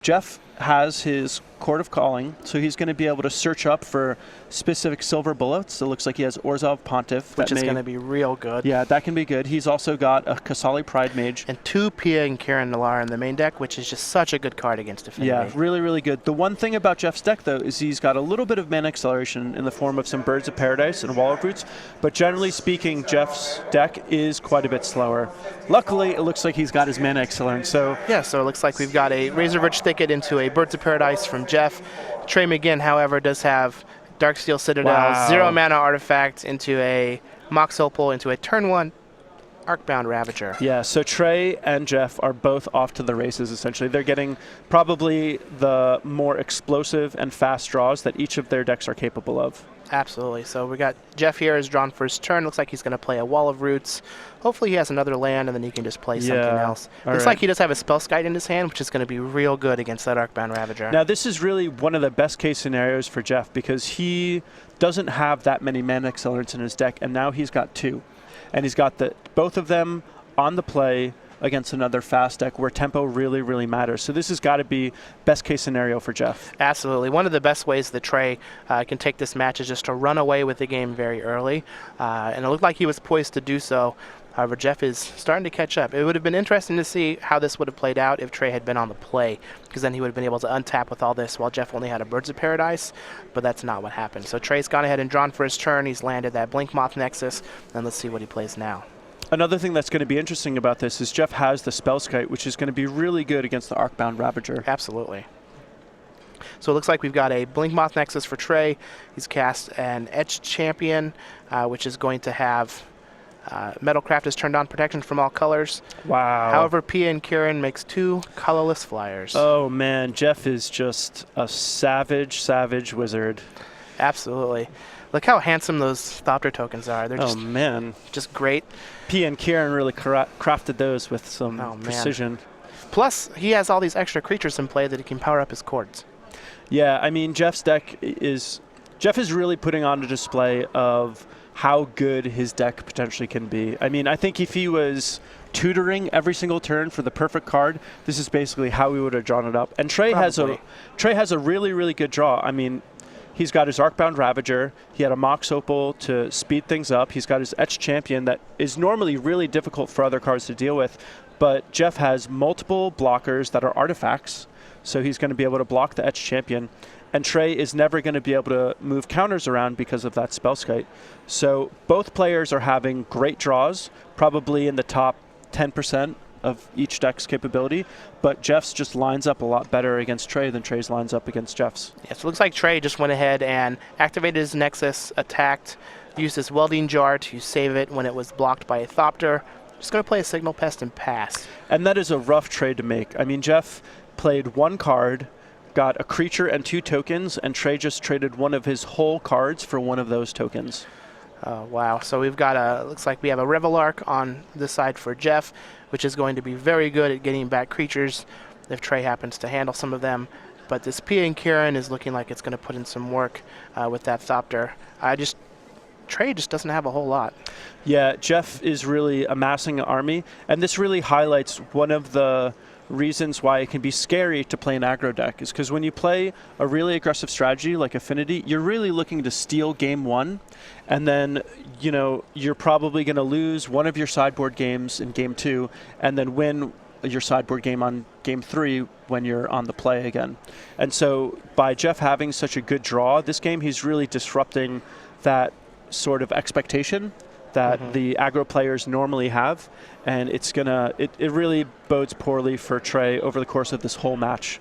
Jeff has his Court of Calling, so he's going to be able to search up for specific silver bullets. It looks like he has Orzhov Pontiff. Which is going to be real good. Yeah, that can be good. He's also got a Kasali Pride Mage. And 2 Pia and Kieran Nalar in the main deck, which is just such a good card against Affinity. Yeah, really, really good. The one thing about Jeff's deck, though, is he's got a little bit of mana acceleration in the form of some Birds of Paradise and Wall of Roots, but generally speaking, Jeff's deck is quite a bit slower. Luckily, it looks like he's got his mana accelerant, so... Yeah, so it looks like we've got a Razorverge Thicket into a Birds of Paradise from Jeff. Trey McGinn, however, does have Darksteel Citadel, 0 mana artifact into a Mox Opal, into a turn 1 Arcbound Ravager. Yeah, so Trey and Jeff are both off to the races, essentially. They're getting probably the more explosive and fast draws that each of their decks are capable of. Absolutely. So we got Jeff here is drawn for his turn. Looks like he's going to play a Wall of Roots. Hopefully he has another land, and then he can just play something else. Looks like he does have a Spellskite in his hand, which is going to be real good against that Arcbound Ravager. Now, this is really one of the best case scenarios for Jeff because he doesn't have that many mana accelerants in his deck, and now he's got 2. And he's got both of them on the play against another fast deck where tempo really, really matters. So this has got to be best case scenario for Jeff. Absolutely. One of the best ways that Trey can take this match is just to run away with the game very early. And it looked like he was poised to do so. However, Jeff is starting to catch up. It would have been interesting to see how this would have played out if Trey had been on the play, because then he would have been able to untap with all this while Jeff only had a Birds of Paradise, but that's not what happened. So Trey's gone ahead and drawn for his turn. He's landed that Blinkmoth Nexus, and let's see what he plays now. Another thing that's going to be interesting about this is Jeff has the Spellskite, which is going to be really good against the Arcbound Ravager. Absolutely. So it looks like we've got a Blinkmoth Nexus for Trey. He's cast an Etched Champion, which is going to have Metalcraft is turned on protection from all colors. Wow. However, Pia and Kieran makes 2 colorless flyers. Oh, man. Jeff is just a savage, savage wizard. Absolutely. Look how handsome those Thopter tokens are. They're just great. P and Kieran really crafted those with some precision. Plus, he has all these extra creatures in play that he can power up his cords. Yeah, I mean, Jeff is really putting on a display of how good his deck potentially can be. I mean, I think if he was tutoring every single turn for the perfect card, this is basically how we would have drawn it up. And Trey has a really, really good draw. I mean, he's got his Arcbound Ravager. He had a Mox Opal to speed things up. He's got his Etched Champion that is normally really difficult for other cards to deal with. But Jeff has multiple blockers that are artifacts, so he's going to be able to block the Etched Champion. And Trey is never going to be able to move counters around because of that Spellskite. So both players are having great draws, probably in the top 10% of each deck's capability, but Jeff's just lines up a lot better against Trey than Trey's lines up against Jeff's. Yeah, so it looks like Trey just went ahead and activated his Nexus, attacked, used his Welding Jar to save it when it was blocked by a Thopter. Just going to play a Signal Pest and pass. And that is a rough trade to make. I mean, Jeff played 1 card, got a creature and 2 tokens, and Trey just traded one of his whole cards for one of those tokens. Wow. So we've got looks like we have a Revelark on this side for Jeff, which is going to be very good at getting back creatures if Trey happens to handle some of them. But this Pia and Kieran is looking like it's going to put in some work with that Thopter. Trey just doesn't have a whole lot. Yeah, Jeff is really amassing an army, and this really highlights one of the reasons why it can be scary to play an aggro deck is because when you play a really aggressive strategy like Affinity, you're really looking to steal game 1, and then you're probably going to lose one of your sideboard games in game 2 and then win your sideboard game on game 3 when you're on the play again. And so by Jeff having such a good draw this game, he's really disrupting that sort of expectation that the aggro players normally have, and it really bodes poorly for Trey over the course of this whole match.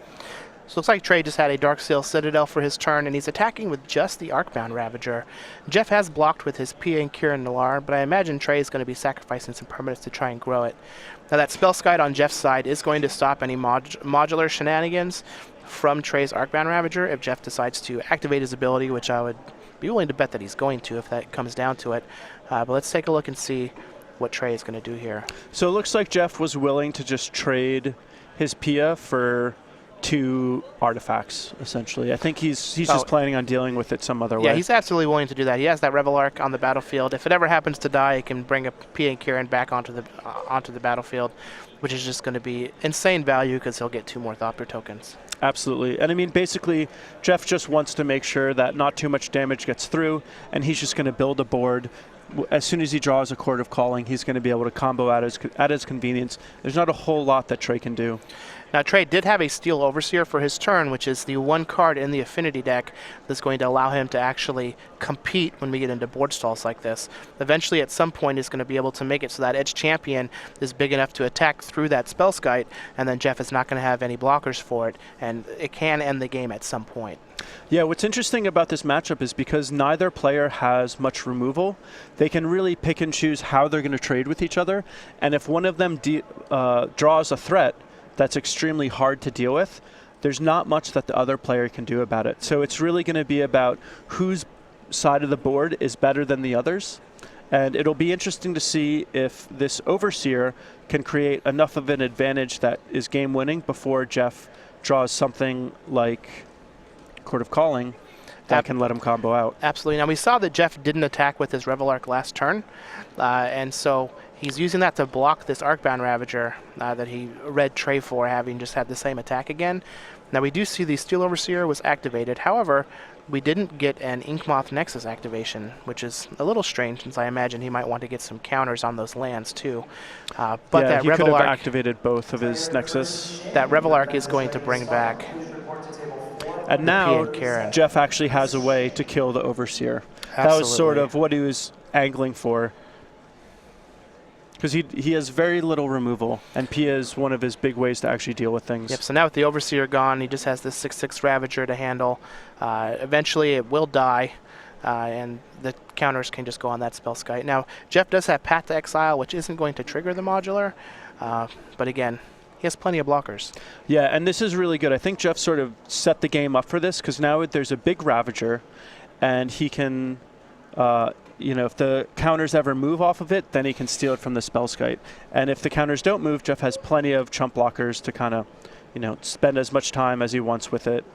So it looks like Trey just had a Darksteel Citadel for his turn, and he's attacking with just the Arcbound Ravager. Jeff has blocked with his Pia and Kieran Nalar, but I imagine Trey is going to be sacrificing some permanents to try and grow it. Now that Spellskite on Jeff's side is going to stop any modular shenanigans from Trey's Arcbound Ravager if Jeff decides to activate his ability, which I would be willing to bet that he's going to if that comes down to it. But let's take a look and see what Trey is going to do here. So it looks like Jeff was willing to just trade his Pia for 2 artifacts, essentially. I think he's just planning on dealing with it some other way. Yeah, he's absolutely willing to do that. He has that Revelark on the battlefield. If it ever happens to die, he can bring a Pia and Kieran back onto the battlefield, which is just going to be insane value because he'll get 2 more Thopter tokens. Absolutely. And I mean, basically, Jeff just wants to make sure that not too much damage gets through, and he's just going to build a board. As soon as he draws a Chord of Calling, he's going to be able to combo at his convenience. There's not a whole lot that Trey can do. Now, Trey did have a Steel Overseer for his turn, which is the one card in the Affinity deck that's going to allow him to actually compete when we get into board stalls like this. Eventually, at some point, he's going to be able to make it so that Edge Champion is big enough to attack through that Spellskite, and then Jeff is not going to have any blockers for it, and it can end the game at some point. Yeah, what's interesting about this matchup is because neither player has much removal, they can really pick and choose how they're going to trade with each other, and if one of them draws a threat that's extremely hard to deal with, there's not much that the other player can do about it. So it's really going to be about whose side of the board is better than the others. And it'll be interesting to see if this Overseer can create enough of an advantage that is game winning before Jeff draws something like Chord of Calling that can let him combo out. Absolutely. Now, we saw that Jeff didn't attack with his Revel Arc last turn, and so he's using that to block this Arcbound Ravager that he read Trey for, having just had the same attack again. Now, we do see the Steel Overseer was activated. However, we didn't get an Inkmoth Nexus activation, which is a little strange, since I imagine he might want to get some counters on those lands too. But yeah, that he Revel could have Arc, activated both of his Nexus. that Revel Arc is going to bring back. And now Jeff actually has a way to kill the Overseer. Absolutely. That was sort of what he was angling for. Because he has very little removal, and Pia is one of his big ways to actually deal with things. Yep, so now with the Overseer gone, he just has this 6/6 Ravager to handle. Eventually it will die, and the counters can just go on that Spellskite. Now, Jeff does have Path to Exile, which isn't going to trigger the modular, but again, he has plenty of blockers. Yeah, and this is really good. I think Jeff sort of set the game up for this, because now there's a big Ravager, and he can, if the counters ever move off of it, then he can steal it from the Spellskite. And if the counters don't move, Jeff has plenty of chump blockers to kind of, spend as much time as he wants with it.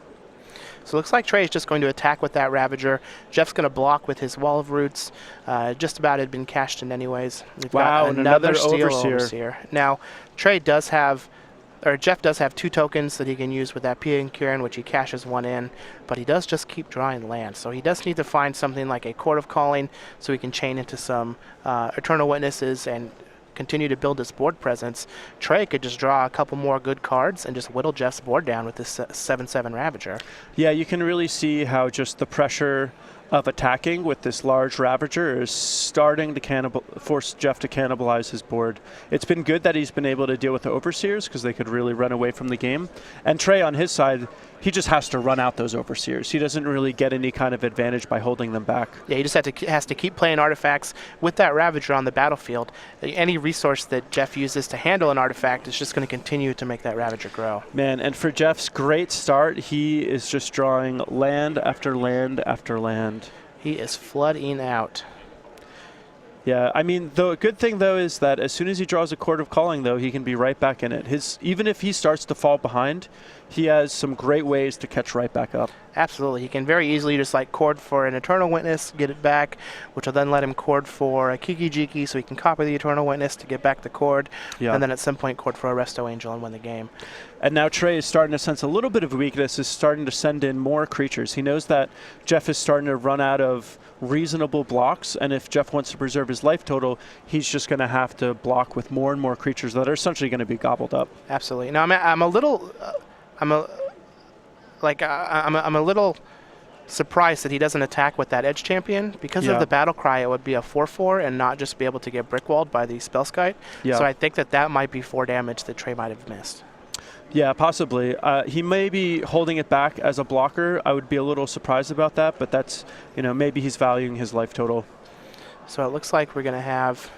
So it looks like Trey is just going to attack with that Ravager. Jeff's going to block with his Wall of Roots. Just about had been cashed in anyways. We've got another Steel Overseer. Now, Jeff does have 2 tokens that he can use with that Pia and Kieran, which he cashes 1 in, but he does just keep drawing lands. So he does need to find something like a Chord of Calling so he can chain into some Eternal Witnesses and continue to build his board presence. Trey could just draw a couple more good cards and just whittle Jeff's board down with this 7/7 Ravager. Yeah, you can really see how just the pressure of attacking with this large Ravager is starting to force Jeff to cannibalize his board. It's been good that he's been able to deal with the Overseers because they could really run away from the game. And Trey on his side, he just has to run out those Overseers. He doesn't really get any kind of advantage by holding them back. Yeah, he just has to keep playing artifacts with that Ravager on the battlefield. Any resource that Jeff uses to handle an artifact is just going to continue to make that Ravager grow. Man, and for Jeff's great start, he is just drawing land after land after land. He is flooding out. Yeah, I mean, the good thing, though, is that as soon as he draws a Chord of Calling, though, he can be right back in it. Even if he starts to fall behind, he has some great ways to catch right back up. Absolutely. He can very easily just chord for an Eternal Witness, get it back, which will then let him chord for a Kiki Jiki so he can copy the Eternal Witness to get back the chord, and then at some point chord for a Resto Angel and win the game. And now Trey is starting to sense a little bit of weakness, is starting to send in more creatures. He knows that Jeff is starting to run out of reasonable blocks, and if Jeff wants to preserve his life total, he's just going to have to block with more and more creatures that are essentially going to be gobbled up. Absolutely. Now I'm a little surprised that he doesn't attack with that Edge Champion. Because of the Battle Cry, it would be a 4/4 and not just be able to get brickwalled by the Spellskite. Yeah. So I think that might be 4 damage that Trey might have missed. Yeah, possibly. He may be holding it back as a blocker. I would be a little surprised about that, but that's, maybe he's valuing his life total. So it looks like we're going to have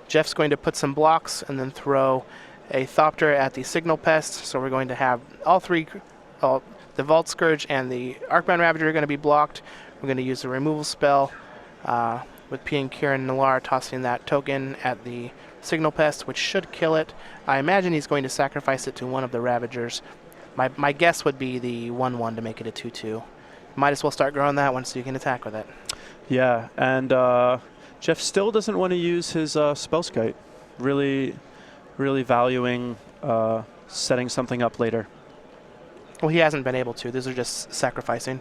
Jeff's going to put some blocks and then throw a Thopter at the Signal Pest. So we're going to have all 3, the Vault Scourge and the Arcbound Ravager are going to be blocked. We're going to use a removal spell with P and Kieran Nalar tossing that token at the Signal Pest, which should kill it. I imagine he's going to sacrifice it to one of the Ravagers. My guess would be the 1/1 to make it a 2/2. Might as well start growing that one so you can attack with it. Yeah, and Jeff still doesn't want to use his Spellskite. Really valuing setting something up later. Well, he hasn't been able to. These are just sacrificing.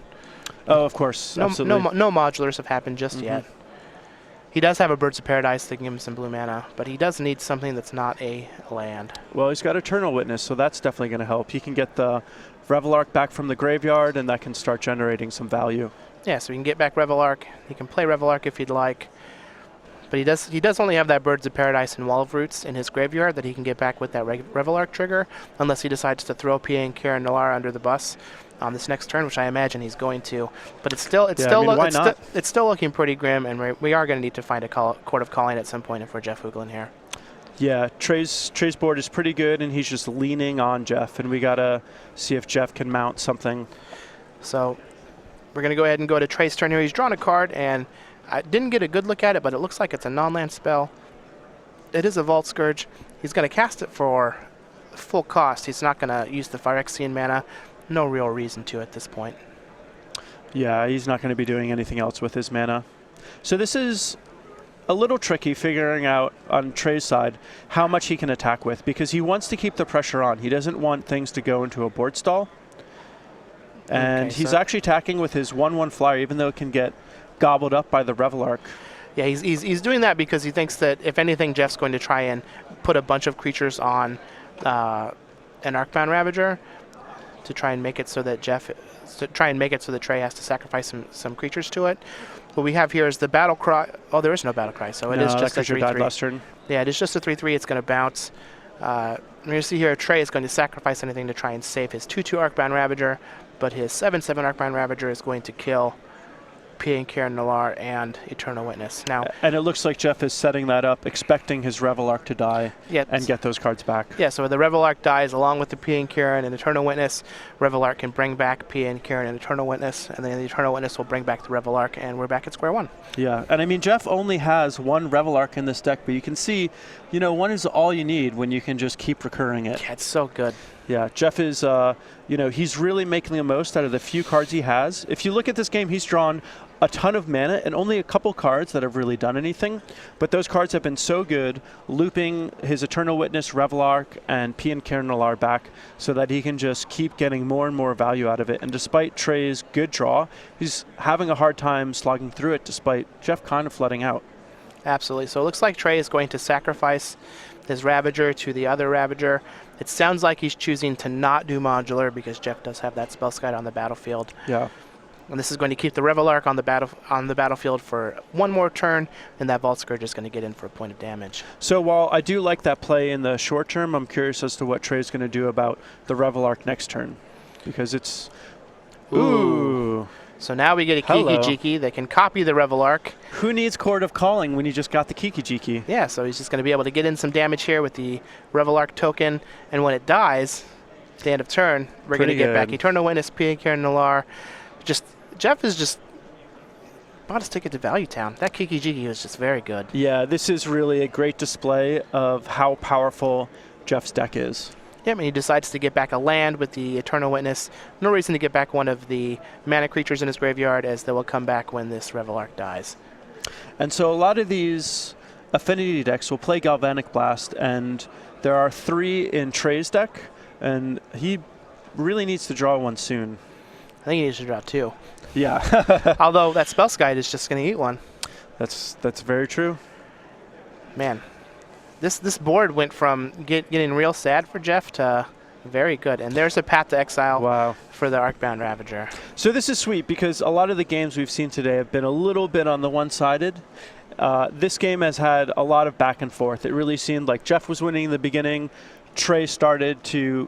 Oh, of course. No, Absolutely. no modulars have happened just yet. He does have a Birds of Paradise that can give him some blue mana, but he does need something that's not a land. Well, he's got Eternal Witness, so that's definitely going to help. He can get the Revelark back from the graveyard, and that can start generating some value. Yeah, so he can get back Revelark. He can play Revelark if he'd like. But he does only have that Birds of Paradise and Wall of Roots in his graveyard that he can get back with that Revelark trigger, unless he decides to throw PA and Kieran Nalaar under the bus on this next turn, which I imagine he's going to. But it's still looking pretty grim, and we are going to need to find a Court of Calling at some point if we're Jeff Hoogland here. Yeah, Trey's board is pretty good, and he's just leaning on Jeff, and we got to see if Jeff can mount something. So we're going to go ahead and go to Trey's turn here. He's drawn a card, and I didn't get a good look at it, but it looks like it's a non-land spell. It is a Vault Scourge. He's going to cast it for full cost. He's not going to use the Phyrexian mana. No real reason to at this point. Yeah, he's not going to be doing anything else with his mana. So this is a little tricky figuring out on Trey's side how much he can attack with, because he wants to keep the pressure on. He doesn't want things to go into a board stall. And Okay, he's so actually attacking with his 1/1 flyer, even though it can get gobbled up by the Revelark. yeah, he's doing that because he thinks that if anything, Jeff's going to try and put a bunch of creatures on an Arcbound Ravager to try and make it so that Trey has to sacrifice some creatures to it. What we have here is the Battle Cry. Oh, there is no Battle Cry, so it is just a 3/3. Last turn. Yeah, it is just a 3/3. It's going to bounce. We're going to see here Trey is going to sacrifice anything to try and save his 2/2 Arcbound Ravager, but his 7/7 Arcbound Ravager is going to kill PA and Kieran Nalaar and Eternal Witness. Now, And it looks like Jeff is setting that up, expecting his Revelark to die and get those cards back. Yeah, so the Revelark dies along with the PA and Kieran and Eternal Witness. Revelark can bring back PA and Kieran and Eternal Witness, and then the Eternal Witness will bring back the Revelark, and we're back at square one. Yeah, and I mean, Jeff only has one Revelark in this deck, but you can see, one is all you need when you can just keep recurring it. Yeah, it's so good. Yeah, Jeff is, he's really making the most out of the few cards he has. If you look at this game, he's drawn a ton of mana and only a couple cards that have really done anything. But those cards have been so good, looping his Eternal Witness, Revelark, and P and Kieran Nalaar back so that he can just keep getting more and more value out of it. And despite Trey's good draw, he's having a hard time slogging through it despite Jeff kind of flooding out. Absolutely. So it looks like Trey is going to sacrifice his Ravager to the other Ravager. It sounds like he's choosing to not do modular because Jeff does have that Spell Guide on the battlefield. Yeah. And this is going to keep the Revelark on the battlefield for one more turn, and that Vault Scourge is going to get in for a point of damage. So while I do like that play in the short term, I'm curious as to what Trey's going to do about the Revelark next turn, because it's ooh. So now we get a Hello. Kiki-Jiki that can copy the Revelark. Who needs Court of Calling when you just got the Kiki-Jiki? Yeah, so he's just going to be able to get in some damage here with the Revelark token, and when it dies, at the end of turn, we're going to get back Eternal Witness, PA and Kieran Nalaar. Jeff is just bought his ticket to Value Town. That Kiki-Jiki was just very good. Yeah, this is really a great display of how powerful Jeff's deck is. Yeah, I mean, he decides to get back a land with the Eternal Witness. No reason to get back one of the mana creatures in his graveyard, as they will come back when this Revelark dies. And so a lot of these affinity decks will play Galvanic Blast, and there are 3 in Trey's deck, and he really needs to draw one soon. I think he needs to draw 2. Yeah. Although that Spell Guide is just going to eat one. That's very true. Man, this board went from getting real sad for Jeff to very good. And there's a Path to Exile for the Arcbound Ravager. So this is sweet because a lot of the games we've seen today have been a little bit on the one-sided. This game has had a lot of back and forth. It really seemed like Jeff was winning in the beginning. Trey started to,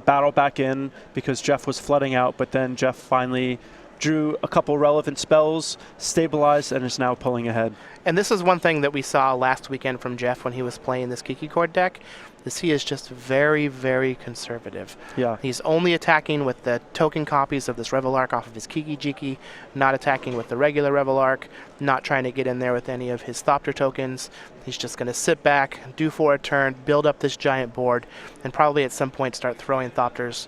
battle back in because Jeff was flooding out, but then Jeff finally drew a couple relevant spells, stabilized, and is now pulling ahead. And this is one thing that we saw last weekend from Jeff when he was playing this Kiki Chord deck, is he is just very, very conservative. Yeah. He's only attacking with the token copies of this Revelark off of his Kiki-Jiki, not attacking with the regular Revelark, not trying to get in there with any of his Thopter tokens. He's just going to sit back, do for a turn, build up this giant board, and probably at some point start throwing Thopters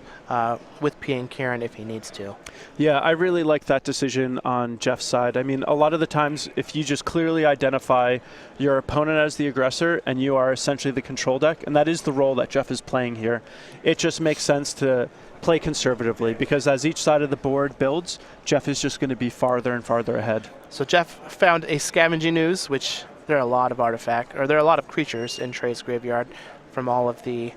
with P and Kieran if he needs to. Yeah, I really like that decision on Jeff's side. I mean, a lot of the times, if you just clearly identify your opponent as the aggressor and you are essentially the control deck, and that That is the role that Jeff is playing here. It just makes sense to play conservatively because as each side of the board builds, Jeff is just going to be farther and farther ahead. So Jeff found a scavenging ooze, which there are a lot of creatures in Trey's graveyard from all of the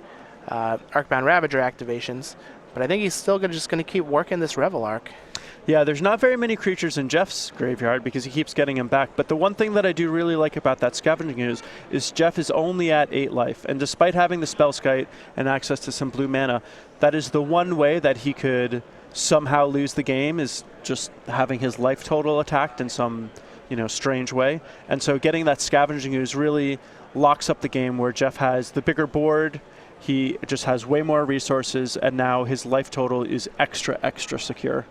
Arcbound Ravager activations. But I think he's still just going to keep working this Revel Arc. Yeah, there's not very many creatures in Jeff's graveyard because he keeps getting them back. But the one thing that I do really like about that Scavenging Ooze is Jeff is only at 8 life. And despite having the Spellskite and access to some blue mana, that is the one way that he could somehow lose the game is just having his life total attacked in some, strange way. And so getting that Scavenging Ooze really locks up the game where Jeff has the bigger board, he just has way more resources, and now his life total is extra secure.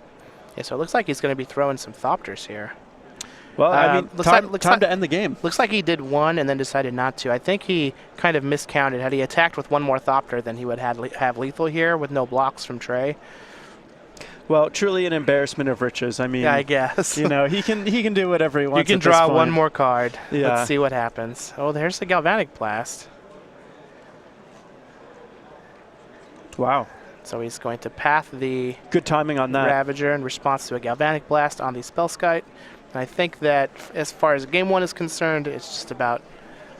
Yeah, so it looks like he's going to be throwing some Thopters here. Well, time to end the game. Looks like he did one and then decided not to. I think he kind of miscounted. Had he attacked with one more Thopter, then he would have lethal here with no blocks from Trey. Well, truly an embarrassment of riches. I mean, yeah, I guess. he can do whatever he wants. You can draw one more card. Yeah. Let's see what happens. Oh, there's the Galvanic Blast. Wow. So he's going to path the good timing on that Ravager in response to a Galvanic Blast on the Spellskite. And I think that as far as game one is concerned, it's just about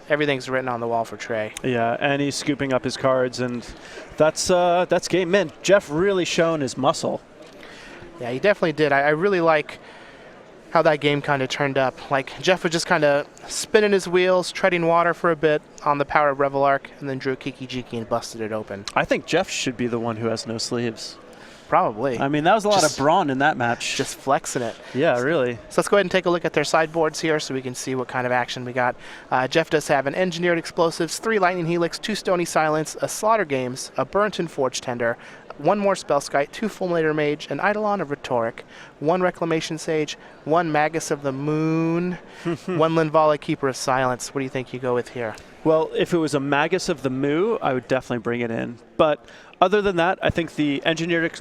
everything's written on the wall for Trey. Yeah, and he's scooping up his cards, and that's game. Man, Jeff really shown his muscle. Yeah, he definitely did. I really like how that game kind of turned up. Like, Jeff was just kind of spinning his wheels, treading water for a bit on the power of Revel Arc, and then drew Kiki Jiki and busted it open. I think Jeff should be the one who has no sleeves. Probably. I mean, that was a lot of brawn in that match. Just flexing it. Yeah, really. So let's go ahead and take a look at their sideboards here so we can see what kind of action we got. Jeff does have an Engineered Explosives, 3 Lightning Helix, 2 Stony Silence, a Slaughter Games, a Burnt and Forge Tender, 1 more Spellskite, 2 Fulminator Mage, an Eidolon of Rhetoric, 1 Reclamation Sage, 1 Magus of the Moon, 1 Linvala Keeper of Silence. What do you think you go with here? Well, if it was a Magus of the Moo, I would definitely bring it in. But other than that, I think the Engineered...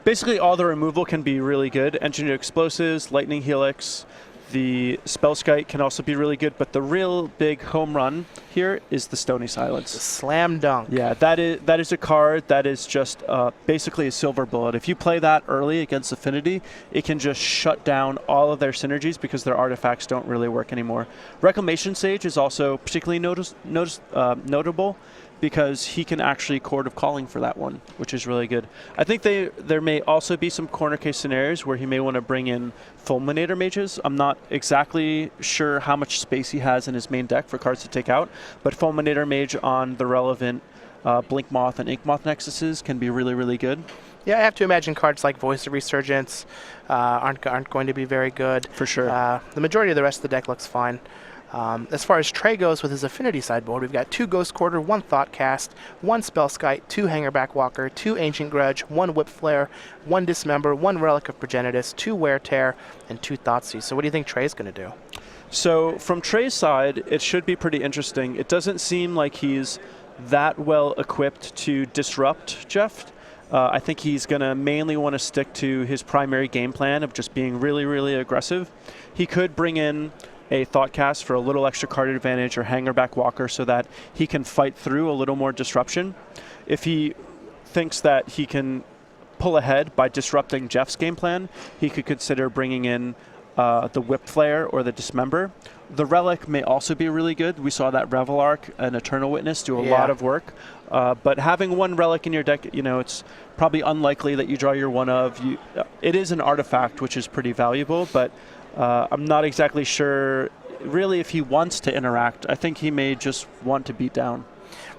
basically all the removal can be really good. Engineered Explosives, Lightning Helix, the Spellskite can also be really good, but the real big home run here is the Stony Silence. The slam dunk. Yeah, that is a card that is just basically a silver bullet. If you play that early against Affinity, it can just shut down all of their synergies because their artifacts don't really work anymore. Reclamation Sage is also particularly notable because he can actually Chord of Calling for that one, which is really good. I think there may also be some corner case scenarios where he may want to bring in Fulminator Mages. I'm not exactly sure how much space he has in his main deck for cards to take out, but Fulminator Mage on the relevant Blink Moth and Ink Moth Nexuses can be really, really good. Yeah, I have to imagine cards like Voice of Resurgence aren't going to be very good. For sure. The majority of the rest of the deck looks fine. As far as Trey goes with his Affinity sideboard, we've got 2 Ghost Quarter, 1 Thoughtcast, 1 Spellskite, 2 Hangerback Walker, 2 Ancient Grudge, 1 Whip Flare, 1 Dismember, 1 Relic of Progenitus, 2 Wear Tear, and 2 Thoughtseize. So what do you think Trey's going to do? So from Trey's side, it should be pretty interesting. It doesn't seem like he's that well equipped to disrupt Jeff. I think he's going to mainly want to stick to his primary game plan of just being really, really aggressive. He could bring in a Thoughtcast for a little extra card advantage or Hangerback Walker so that he can fight through a little more disruption. If he thinks that he can pull ahead by disrupting Jeff's game plan, he could consider bringing in the Whip Flare or the Dismember. The Relic may also be really good. We saw that Revel Arc and Eternal Witness do a lot of work. But having 1 Relic in your deck, it's probably unlikely that you draw your one of. It is an artifact, which is pretty valuable, but I'm not exactly sure really if he wants to interact. I think he may just want to beat down.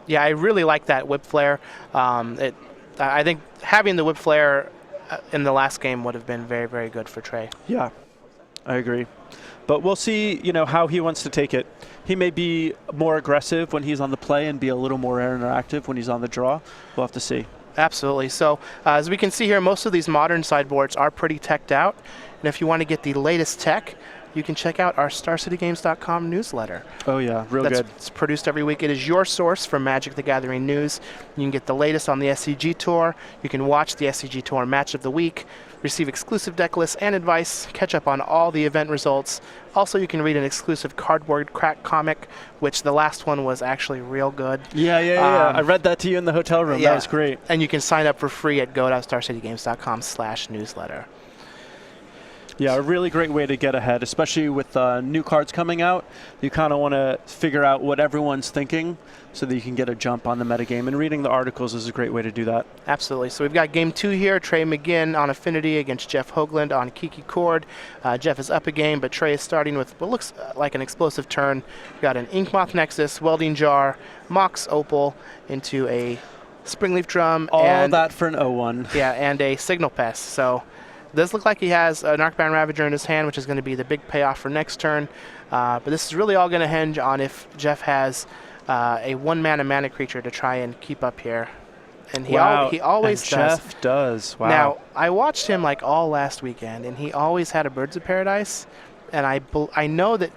Yeah, I really like that Whip Flare. I think having the Whip Flare in the last game would have been very, very good for Trey. Yeah, I agree. But we'll see, how he wants to take it. He may be more aggressive when he's on the play and be a little more interactive when he's on the draw. We'll have to see. Absolutely. So as we can see here, most of these modern sideboards are pretty teched out. And if you want to get the latest tech, you can check out our StarCityGames.com newsletter. Oh, yeah, real good. It's produced every week. It is your source for Magic the Gathering news. You can get the latest on the SCG Tour. You can watch the SCG Tour Match of the Week, receive exclusive deck lists and advice, catch up on all the event results. Also, you can read an exclusive cardboard crack comic, which the last one was actually real good. Yeah. I read that to you in the hotel room. That was great. And you can sign up for free at go.starcitygames.com/newsletter. Yeah, a really great way to get ahead, especially with new cards coming out. You kind of want to figure out what everyone's thinking so that you can get a jump on the metagame. And reading the articles is a great way to do that. Absolutely. So we've got game 2 here. Trey McGinn on Affinity against Jeff Hoogland on Kiki Cord. Jeff is up a game, but Trey is starting with what looks like an explosive turn. We've got an Inkmoth Nexus, Welding Jar, Mox Opal into a Springleaf Drum. All that for an 0-1. Yeah, and a Signal Pest. So does look like he has an Arcbound Ravager in his hand, which is going to be the big payoff for next turn. But this is really all going to hinge on if Jeff has a 1-mana creature to try and keep up here. And he always does. Jeff does. Wow. Now, I watched him like all last weekend, and he always had a Birds of Paradise. And I know that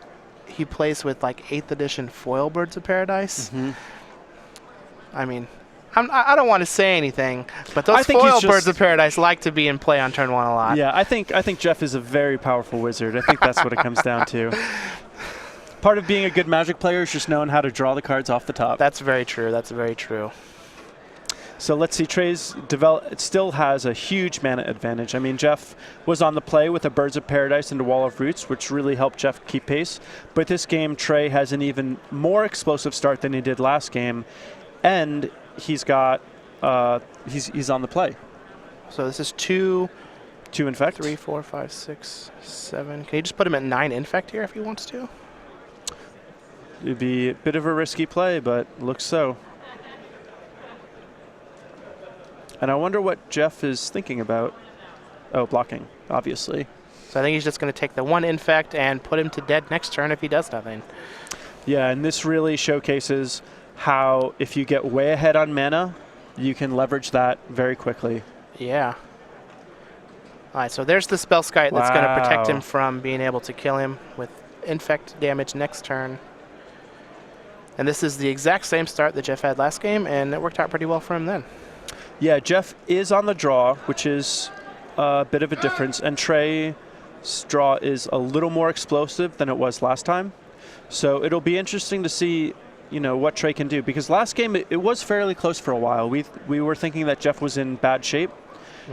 he plays with like 8th edition foil Birds of Paradise. Mm-hmm. I mean, I don't want to say anything, but those foil Birds of Paradise like to be in play on turn 1 a lot. Yeah, I think Jeff is a very powerful wizard. I think that's what it comes down to. Part of being a good Magic player is just knowing how to draw the cards off the top. That's very true. That's very true. So let's see, Trey's it still has a huge mana advantage. I mean, Jeff was on the play with a Birds of Paradise into Wall of Roots, which really helped Jeff keep pace. But this game, Trey has an even more explosive start than he did last game, and he's got he's on the play. So this is 2 infect. 3, 4, 5, 6, 7. Can you just put him at 9 infect here if he wants to? It'd be a bit of a risky play, but looks so. And I wonder what Jeff is thinking about. Oh, blocking, obviously. So I think he's just going to take the 1 infect and put him to dead next turn if he does nothing. Yeah, and this really showcases how if you get way ahead on mana, you can leverage that very quickly. Yeah. All right, so there's the Spellskite that's going to protect him from being able to kill him with infect damage next turn. And this is the exact same start that Jeff had last game, and it worked out pretty well for him then. Yeah, Jeff is on the draw, which is a bit of a difference, and Trey's draw is a little more explosive than it was last time. So it'll be interesting to see, you know, what Trey can do, because last game it was fairly close for a while. We were thinking that Jeff was in bad shape,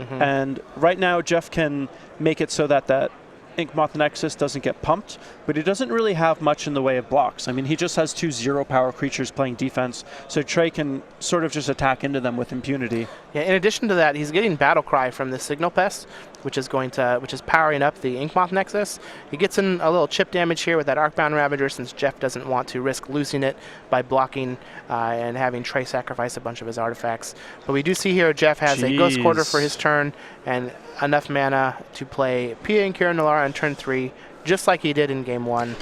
and right now Jeff can make it so that Inkmoth Nexus doesn't get pumped, but he doesn't really have much in the way of blocks. I mean, he just has 2 0-power creatures playing defense, so Trey can sort of just attack into them with impunity. Yeah, in addition to that, he's getting Battle Cry from the Signal Pest, which is powering up the Inkmoth Nexus. He gets in a little chip damage here with that Arcbound Ravager, since Jeff doesn't want to risk losing it by blocking and having Trey sacrifice a bunch of his artifacts. But we do see here Jeff has a Ghost Quarter for his turn and enough mana to play Pia and Kira Nalara on turn 3, just like he did in game 1.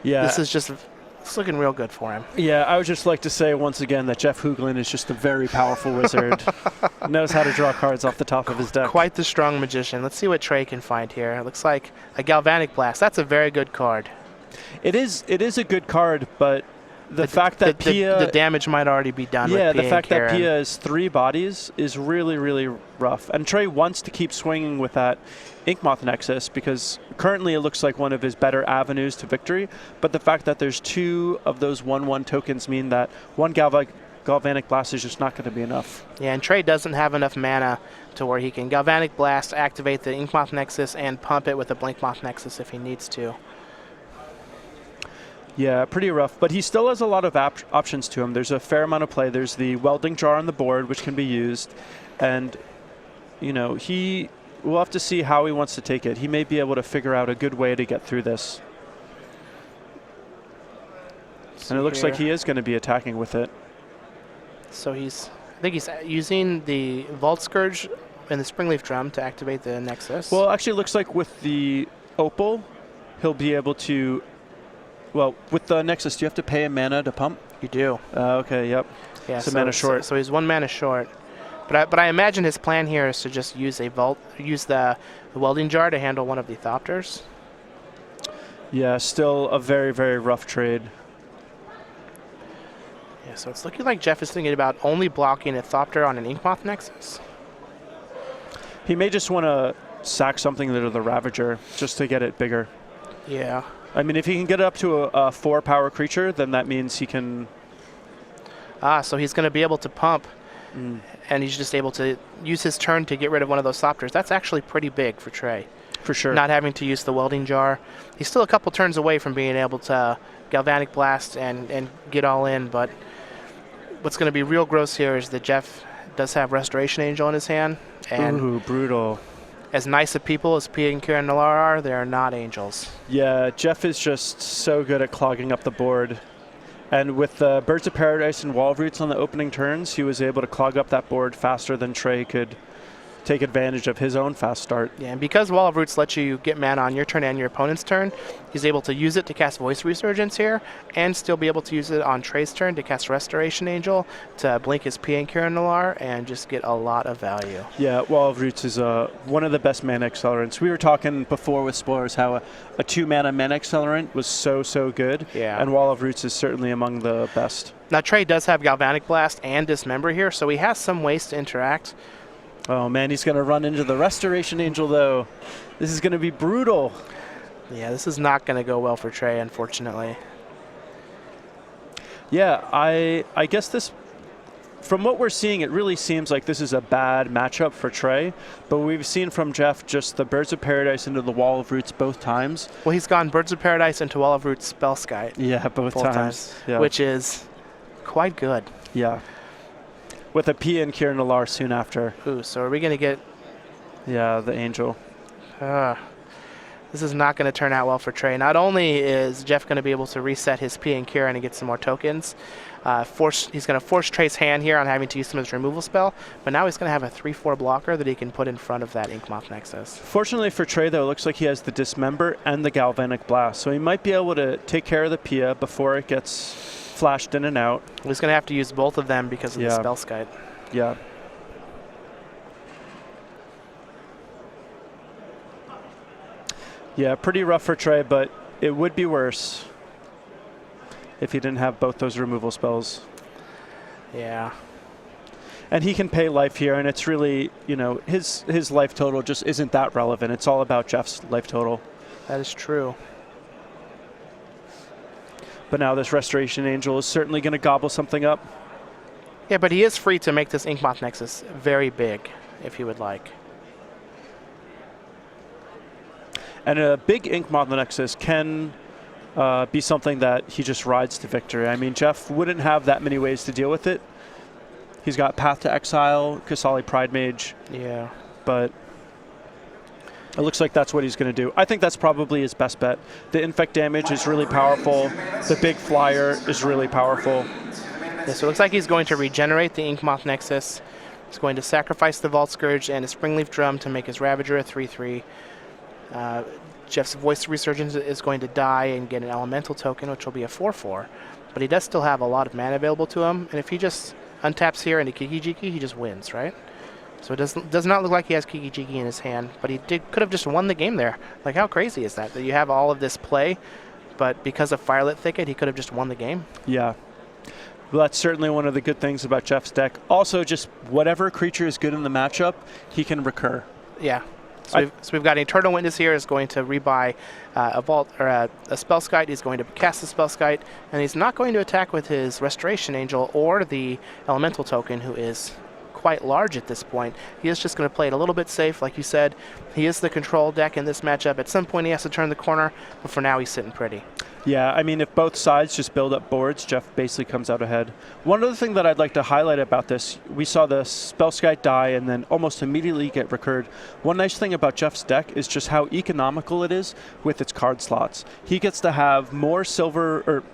Yeah. This is just, it's looking real good for him. Yeah, I would just like to say once again that Jeff Hoogland is just a very powerful wizard. Knows how to draw cards off the top of his deck. Quite the strong magician. Let's see what Trey can find here. It looks like a Galvanic Blast. That's a very good card. It is a good card, but the fact that Pia... The damage might already be done with Yeah, Pia the fact and that Pia is 3 bodies is really, really rough. And Trey wants to keep swinging with that Inkmoth Nexus, because currently it looks like one of his better avenues to victory. But the fact that there's 2 of those 1/1 tokens mean that 1 Galvanic Blast is just not going to be enough. Yeah, and Trey doesn't have enough mana to where he can Galvanic Blast, activate the Inkmoth Nexus, and pump it with a Blinkmoth Nexus if he needs to. Yeah, pretty rough, but he still has a lot of options to him. There's a fair amount of play. There's the Welding Jar on the board, which can be used, and, you know, we'll have to see how he wants to take it. He may be able to figure out a good way to get through this. And it looks like he is going to be attacking with it. So I think he's using the Vault Scourge and the Springleaf Drum to activate the Nexus. Well, actually, it looks like with the Opal, he'll be able to... Well, with the Nexus, do you have to pay a mana to pump? You do. Okay, yep. Yeah, so mana short. So he's 1 mana short. But I imagine his plan here is to just use the Welding Jar to handle one of the Thopters. Yeah, still a very, very rough trade. Yeah, so it's looking like Jeff is thinking about only blocking a Thopter on an Inkmoth Nexus. He may just want to sack something to the Ravager just to get it bigger. Yeah. I mean, if he can get it up to a 4-power creature, then that means he can... So he's going to be able to pump, and he's just able to use his turn to get rid of one of those Thopters. That's actually pretty big for Trey. For sure. Not having to use the welding jar. He's still a couple turns away from being able to Galvanic Blast and get all in, but what's going to be real gross here is that Jeff does have Restoration Angel in his hand. And ooh, brutal. as nice of people as Pia and Kieran Nalaar are, they are not angels. Yeah, Jeff is just so good at clogging up the board. And with the Birds of Paradise and Wall of Roots on the opening turns, he was able to clog up that board faster than Trey could take advantage of his own fast start. Yeah, and because Wall of Roots lets you get mana on your turn and your opponent's turn, he's able to use it to cast Voice Resurgence here, and still be able to use it on Trey's turn to cast Restoration Angel, to blink his Pia and Kieran Nalaar, and just get a lot of value. Yeah, Wall of Roots is one of the best mana accelerants. We were talking before with Spoilers how a 2-mana mana accelerant was so good, Yeah. and Wall of Roots is certainly among the best. Now Trey does have Galvanic Blast and Dismember here, so he has some ways to interact. Oh man, he's going to run into the Restoration Angel though. This is going to be brutal. Yeah, this is not going to go well for Trey, unfortunately. Yeah, I guess this, from what we're seeing, it really seems like this is a bad matchup for Trey. But we've seen from Jeff just the Birds of Paradise into the Wall of Roots both times. Well, he's gone Birds of Paradise into Wall of Roots Spellskite. Yeah, both times. Yeah. Which is quite good. Yeah. With a Pia and Kieran Nalaar soon after. Ooh, so are we going to get... Yeah, the Angel. This is not going to turn out well for Trey. Not only is Jeff going to be able to reset his Pia and Kieran and get some more tokens, he's going to force Trey's hand here on having to use some of his removal spell, but now he's going to have a 3/4 blocker that he can put in front of that Inkmoth Nexus. Fortunately for Trey, though, it looks like he has the Dismember and the Galvanic Blast, so he might be able to take care of the Pia before it gets flashed in and out. He's going to have to use both of them because of the Spellskite. Yeah. Yeah, pretty rough for Trey, but it would be worse if he didn't have both those removal spells. Yeah. And he can pay life here, and it's really, you know, his life total just isn't that relevant. It's all about Jeff's life total. That is true. But now this Restoration Angel is certainly going to gobble something up. Yeah, but he is free to make this Inkmoth Nexus very big, if he would like. And a big Inkmoth Nexus can be something that he just rides to victory. I mean, Jeff wouldn't have that many ways to deal with it. He's got Path to Exile, Kasali Pride Mage. Yeah. But it looks like that's what he's going to do. I think that's probably his best bet. The Infect damage is really powerful. The big flyer is really powerful. Yeah, so it looks like he's going to regenerate the Inkmoth Nexus. He's going to sacrifice the Vault Scourge and a Springleaf Drum to make his Ravager a 3/3. Jeff's Voice Resurgence is going to die and get an Elemental token, which will be a 4/4. But he does still have a lot of mana available to him, and if he just untaps here into Kiki-Jiki, he just wins, right? So it does not look like he has Kiki-Jiki in his hand, but he could have just won the game there. Like, how crazy is that? That you have all of this play, but because of Firelit Thicket, he could have just won the game. Yeah. Well, that's certainly one of the good things about Jeff's deck. Also, just whatever creature is good in the matchup, he can recur. Yeah. So we've got an Eternal Witness here is going to rebuy a Vault or a Spellskite. He's going to cast the Spellskite, and he's not going to attack with his Restoration Angel or the Elemental token, who is quite large at this point. He is just going to play it a little bit safe, like you said. He is the control deck in this matchup. At some point, he has to turn the corner, but for now, he's sitting pretty. Yeah, I mean, if both sides just build up boards, Jeff basically comes out ahead. One other thing that I'd like to highlight about this, we saw the Spellskite die and then almost immediately get recurred. One nice thing about Jeff's deck is just how economical it is with its card slots. He gets to have more silver, or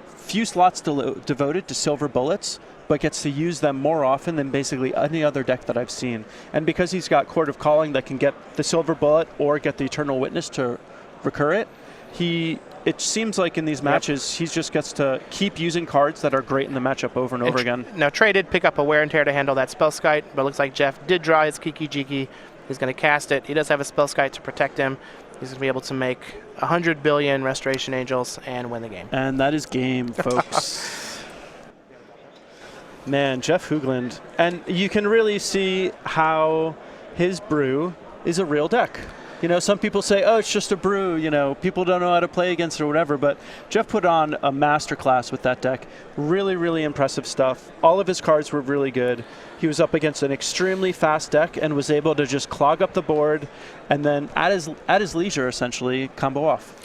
few slots devoted to silver bullets, but gets to use them more often than basically any other deck that I've seen. And because he's got Court of Calling that can get the silver bullet or get the Eternal Witness to recur it, it seems like in these matches, he just gets to keep using cards that are great in the matchup over and over again. Now, Trey did pick up a Wear and Tear to handle that Spellskite, but it looks like Jeff did draw his Kiki-Jiki. He's going to cast it. He does have a Spellskite to protect him. He's going to be able to make 100 billion Restoration Angels and win the game. And that is game, folks. Man, Jeff Hoogland. And you can really see how his brew is a real deck. You know, some people say, oh, it's just a brew, you know, people don't know how to play against it or whatever, but Jeff put on a masterclass with that deck. Really, really impressive stuff. All of his cards were really good. He was up against an extremely fast deck and was able to just clog up the board and then at his leisure, essentially, combo off.